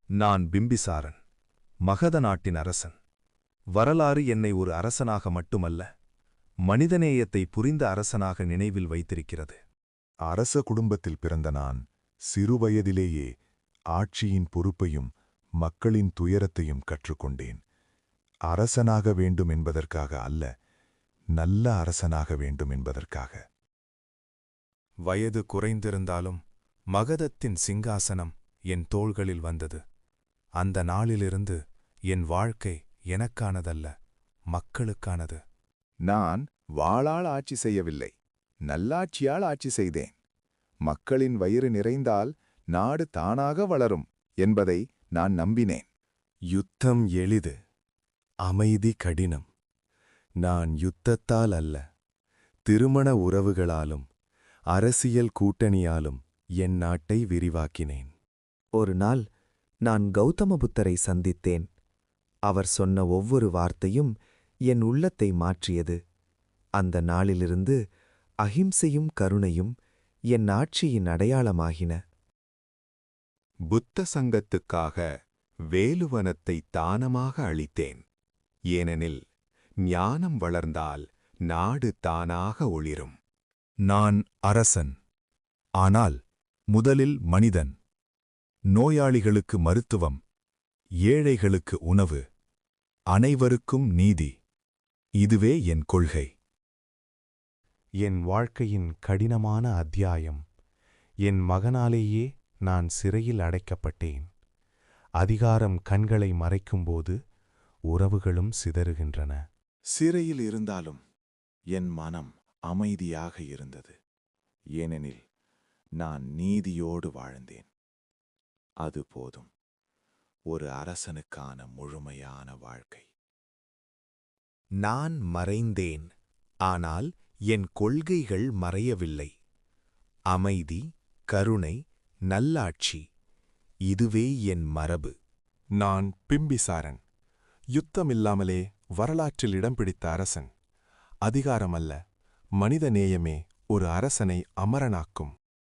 நான் பிம்பிசாரன், மகத நாட்டின் அரசன். வரலாறு என்னை ஒரு அரசனாக மட்டுமல்ல, மனிதநேயத்தை புரிந்த அரசனாக நினைவில் வைத்திருக்கிறது. அரச குடும்பத்தில் பிறந்த நான் சிறுவயதிலேயே ஆட்சியின் பொறுப்பையும் மக்களின் துயரத்தையும் கற்றுக்கொண்டேன். அரசனாக வேண்டும் என்பதற்காக அல்ல, நல்ல அரசனாக வேண்டும் என்பதற்காக. வயது குறைந்திருந்தாலும் மகதத்தின் சிங்காசனம் என் தோள்களில் வந்தது. அந்த நாளிலிருந்து என் வாழ்க்கை எனக்கானதல்ல, மக்களுக்கானது. நான் வாளால் ஆட்சி செய்யவில்லை, நல்லாட்சியால் ஆட்சி செய்தேன். மக்களின் வயிறு நிறைந்தால் நாடு தானாக வளரும் என்பதை நான் நம்பினேன். யுத்தம் எளிது, அமைதி கடினம். நான் யுத்தத்தால் அல்ல, திருமண உறவுகளாலும் அரசியல் கூட்டணியாலும் என் நாட்டை விரிவாக்கினேன். ஒரு நாள் நான் கௌதம புத்தரை சந்தித்தேன். அவர் சொன்ன ஒவ்வொரு வார்த்தையும் என் உள்ளத்தை மாற்றியது. அந்த நாளிலிருந்து அஹிம்சையும் கருணையும் என் ஆட்சியின் அடையாளமாகின. புத்த சங்கத்துக்காக வேலுவனத்தை தானமாக அளித்தேன். ஏனெனில் ஞானம் வளர்ந்தால் நாடு தானாக ஒளிரும். நான் அரசன், ஆனால் முதலில் மனிதன். நோயாளிகளுக்கு மருத்துவம், ஏழைகளுக்கு உணவு, அனைவருக்கும் நீதி. இதுவே என் கொள்கை. என் வாழ்க்கையின் கடினமான அத்தியாயம். என் மகனாலேயே நான் சிறையில் அடைக்கப்பட்டேன். அதிகாரம் கண்களை மறைக்கும்போது உறவுகளும் சிதறுகின்றன. சிறையில் இருந்தாலும் என் மனம் அமைதியாக இருந்தது. ஏனெனில் நான் நீதியோடு வாழ்ந்தேன். அது போதும், ஒரு அரசனுக்கான முழுமையான வாழ்க்கை. நான் மறைந்தேன், ஆனால் என் கொள்கைகள் மறையவில்லை. அமைதி, கருணை, நல்லாட்சி, இதுவே என் மரபு. நான் பிம்பிசாரன், யுத்தமில்லாமலே வரலாற்றில் இடம் பிடித்த அரசன். அதிகாரமல்ல, மனித நேயமே ஒரு அரசனை அமரனாக்கும்.